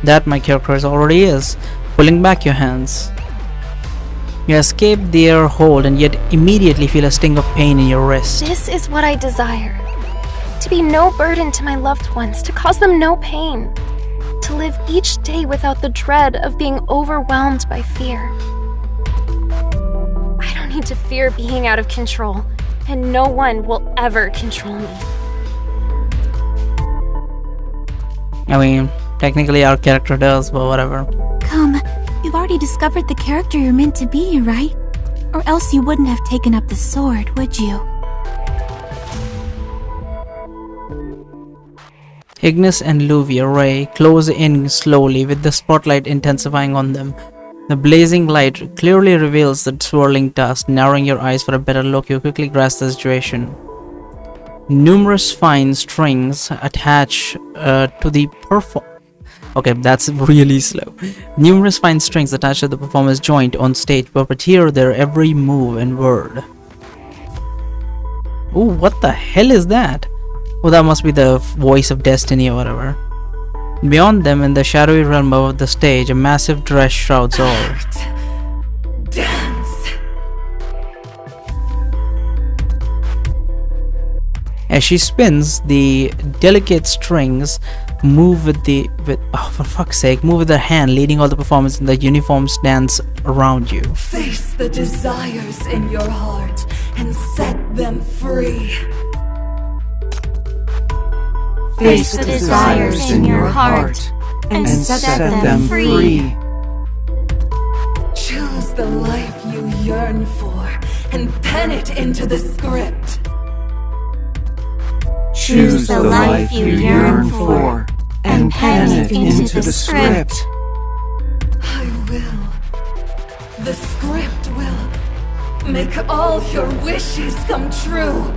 That my character already is, pulling back your hands. You escape their hold and yet immediately feel a sting of pain in your wrist. This is what I desire. To be no burden to my loved ones, to cause them no pain. To live each day without the dread of being overwhelmed by fear. I don't need to fear being out of control, and no one will ever control me. I mean, technically our character does, but whatever. Come, you've already discovered the character you're meant to be, right? Or else you wouldn't have taken up the sword, would you? Ignis and Luvia Ray close in slowly with the spotlight intensifying on them. The blazing light clearly reveals the swirling dust. Narrowing your eyes for a better look, you quickly grasp the situation. Numerous fine strings attach to the Okay, that's really slow. Numerous fine strings attached to the performer's joint on stage puppeteer their every move and word. Ooh, what the hell is that? Oh, that must be the voice of destiny or whatever. Beyond them, in the shadowy realm of the stage, a massive dress shrouds all. Dance. As she spins, the delicate strings move for fuck's sake, move with her hand, leading all the performers in the uniforms dance around you. Face the desires in your heart and set them free. Face the desires in your heart and set them free. Choose the life you yearn for and pen it into the script. Choose the life you yearn for and pen it into the script. I will. The script will make all your wishes come true.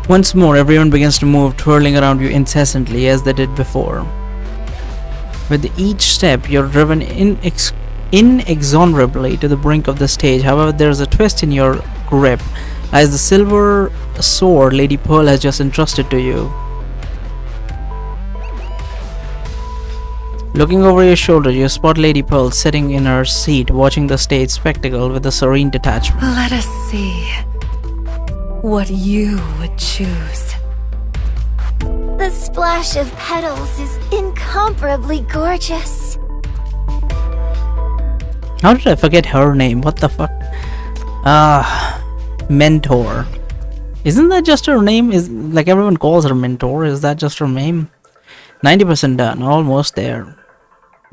Once more, everyone begins to move, twirling around you incessantly as they did before. With each step, you're driven inexorably to the brink of the stage. However, there's a twist in your grip, as the silver sword Lady Pearl has just entrusted to you. Looking over your shoulder, you spot Lady Pearl sitting in her seat, watching the stage spectacle with a serene detachment. Let us see what you would choose. The splash of petals is incomparably gorgeous. How did I forget her name? What the fuck? Mentor. Isn't that just her name? Is like everyone calls her Mentor. Is that just her name? 90% done. Almost there.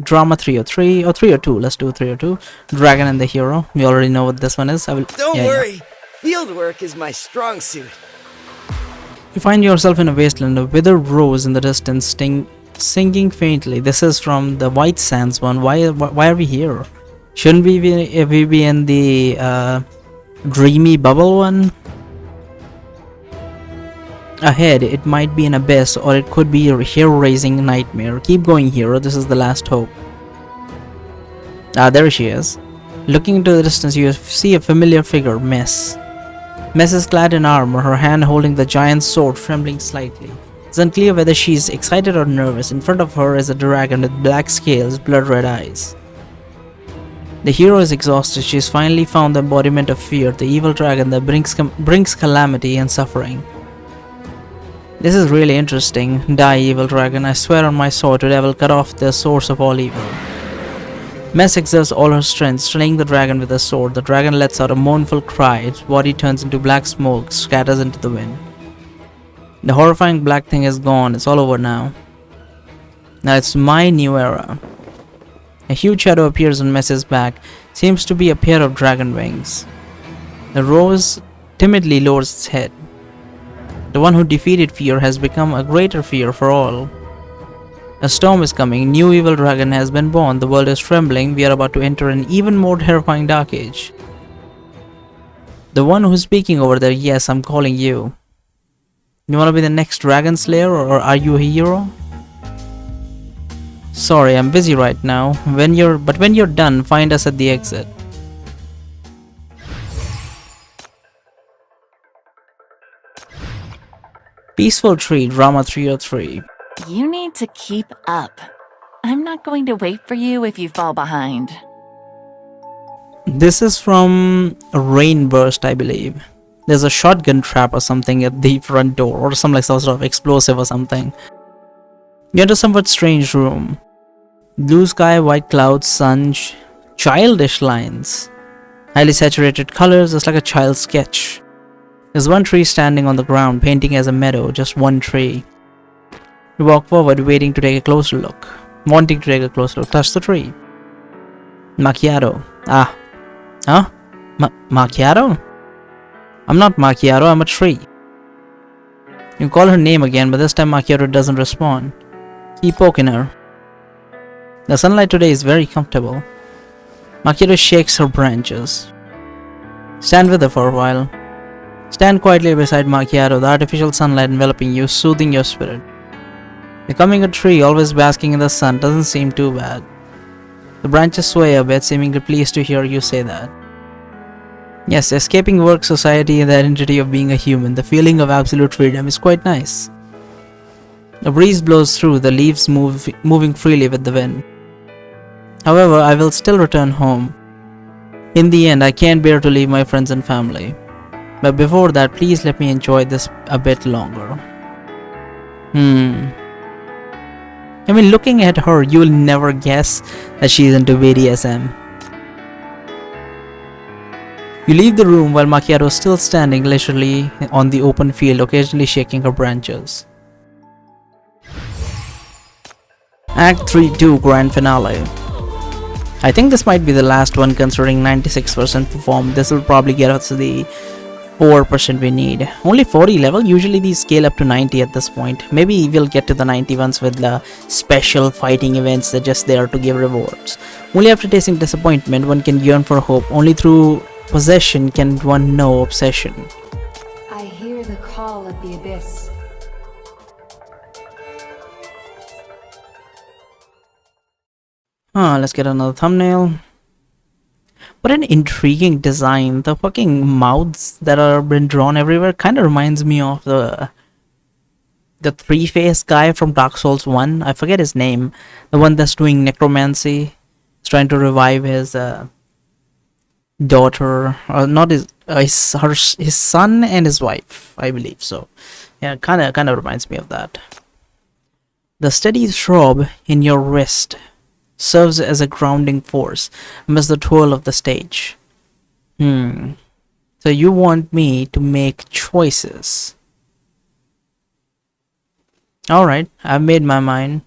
Drama 303 or 302. Let's do 302. Dragon and the Hero. We already know what this one is. Don't worry. Field work is my strong suit. You find yourself in a wasteland. A withered rose in the distance, singing faintly. This is from the White Sands one. Why are we here? Shouldn't we be in the dreamy bubble one? Ahead, it might be an abyss, or it could be a hair-raising nightmare. Keep going, hero. This is the last hope. There she is. Looking into the distance, you see a familiar figure, Miss. Miss is clad in armor, her hand holding the giant sword, trembling slightly. It's unclear whether she's excited or nervous. In front of her is a dragon with black scales, blood-red eyes. The hero is exhausted. She's finally found the embodiment of fear, the evil dragon that brings calamity and suffering. This is really interesting. Die, evil dragon. I swear on my sword today I will cut off the source of all evil. Mess exerts all her strength, slaying the dragon with a sword. The dragon lets out a mournful cry. Its body turns into black smoke, scatters into the wind. The horrifying black thing is gone. It's all over now. Now it's my new era. A huge shadow appears on Mess's back. Seems to be a pair of dragon wings. The rose timidly lowers its head. The one who defeated fear has become a greater fear for all. A storm is coming. New evil dragon has been born. The world is trembling. We are about to enter an even more terrifying dark age. The one who's speaking over there, yes, I'm calling you. You wanna be the next dragon slayer, or are you a hero? Sorry, I'm busy right now. When you're done, find us at the exit. Peaceful Tree, Drama 303. You need to keep up. I'm not going to wait for you if you fall behind. This is from Rainburst, I believe. There's a shotgun trap or something at the front door, or some like sort of explosive or something. You enter a somewhat strange room. Blue sky, white clouds, sun, childish lines. Highly saturated colors, just like a child's sketch. There's one tree standing on the ground, painting as a meadow, just one tree. You walk forward, waiting to take a closer look. Wanting to take a closer look, touch the tree. Macchiato. Ah. Huh? Macchiato? I'm not Macchiato, I'm a tree. You call her name again, but this time Macchiato doesn't respond. Keep poking her. The sunlight today is very comfortable. Macchiato shakes her branches. Stand with her for a while. Stand quietly beside Macchiato, the artificial sunlight enveloping you, soothing your spirit. Becoming a tree, always basking in the sun, doesn't seem too bad. The branches sway a bit, seemingly pleased to hear you say that. Yes, escaping work, society, and the identity of being a human, the feeling of absolute freedom is quite nice. A breeze blows through, the leaves moving freely with the wind. However, I will still return home. In the end, I can't bear to leave my friends and family. But before that, please let me enjoy this a bit longer. I mean, looking at her, you will never guess that she is into BDSM. You leave the room while Macchiato is still standing leisurely on the open field, occasionally shaking her branches. Act 3-2 Grand Finale. I think this might be the last one, considering 96% performed. This will probably get us the 4% we need. Only 40 level, usually these scale up to 90 at this point. Maybe we'll get to the 90 ones with the special fighting events that are just there to give rewards. Only after tasting disappointment one can yearn for hope. Only through possession can one know obsession. I hear the call of the abyss. Let's get another thumbnail. What an intriguing design. The fucking mouths that are been drawn everywhere kind of reminds me of the three-faced guy from Dark Souls 1. I forget his name. The one that's doing necromancy. He's trying to revive his daughter, or not his son and his wife, I believe. So yeah, kind of reminds me of that. The steady throb in your wrist serves as a grounding force amidst the twirl of the stage. So you want me to make choices. Alright, I've made my mind.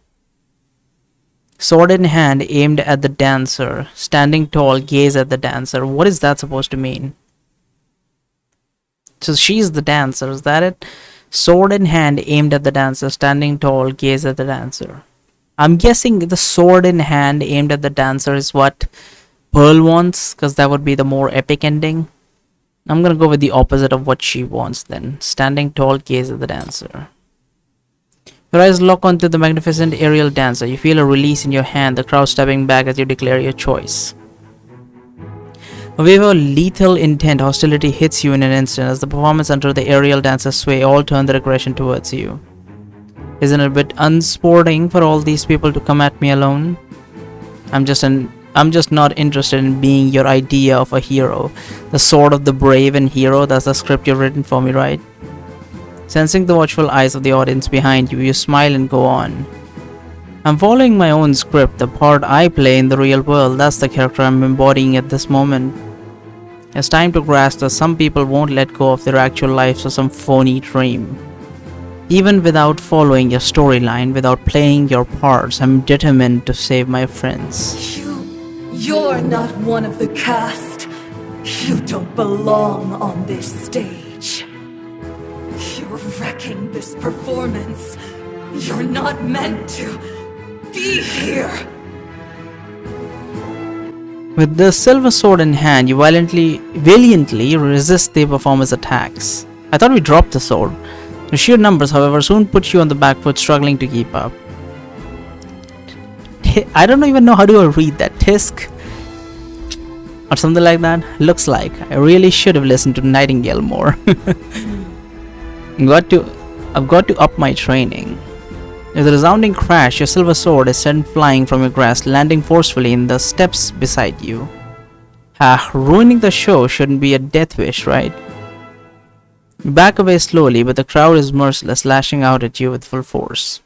Sword in hand, aimed at the dancer. Standing tall, gaze at the dancer. What is that supposed to mean? So she's the dancer, is that it? Sword in hand, aimed at the dancer. Standing tall, gaze at the dancer. I'm guessing the sword in hand aimed at the dancer is what Pearl wants, because that would be the more epic ending. I'm gonna go with the opposite of what she wants then. Standing tall, gaze at the dancer. Your eyes lock onto the magnificent aerial dancer. You feel a release in your hand, the crowd stepping back as you declare your choice. A wave of lethal intent, hostility hits you in an instant as the performance under the aerial dancer's sway all turn their aggression towards you. Isn't it a bit unsporting for all these people to come at me alone? I'm just not interested in being your idea of a hero. The sword of the brave and hero, that's the script you've written for me, right? Sensing the watchful eyes of the audience behind you, you smile and go on. I'm following my own script, the part I play in the real world. That's the character I'm embodying at this moment. It's time to grasp that some people won't let go of their actual lives for some phony dream. Even without following your storyline, without playing your parts, I'm determined to save my friends. You're not one of the cast. You don't belong on this stage. You're wrecking this performance. You're not meant to be here. With the silver sword in hand, you valiantly resist the performer's attacks. I thought we dropped the sword. The sheer numbers, however, soon put you on the back foot, struggling to keep up. I don't even know how to read that. Tisk? Or something like that? Looks like. I really should have listened to Nightingale more. I've got to up my training. With a resounding crash, your silver sword is sent flying from your grasp, landing forcefully in the steps beside you. Ruining the show shouldn't be a death wish, right? You back away slowly, but the crowd is merciless, lashing out at you with full force.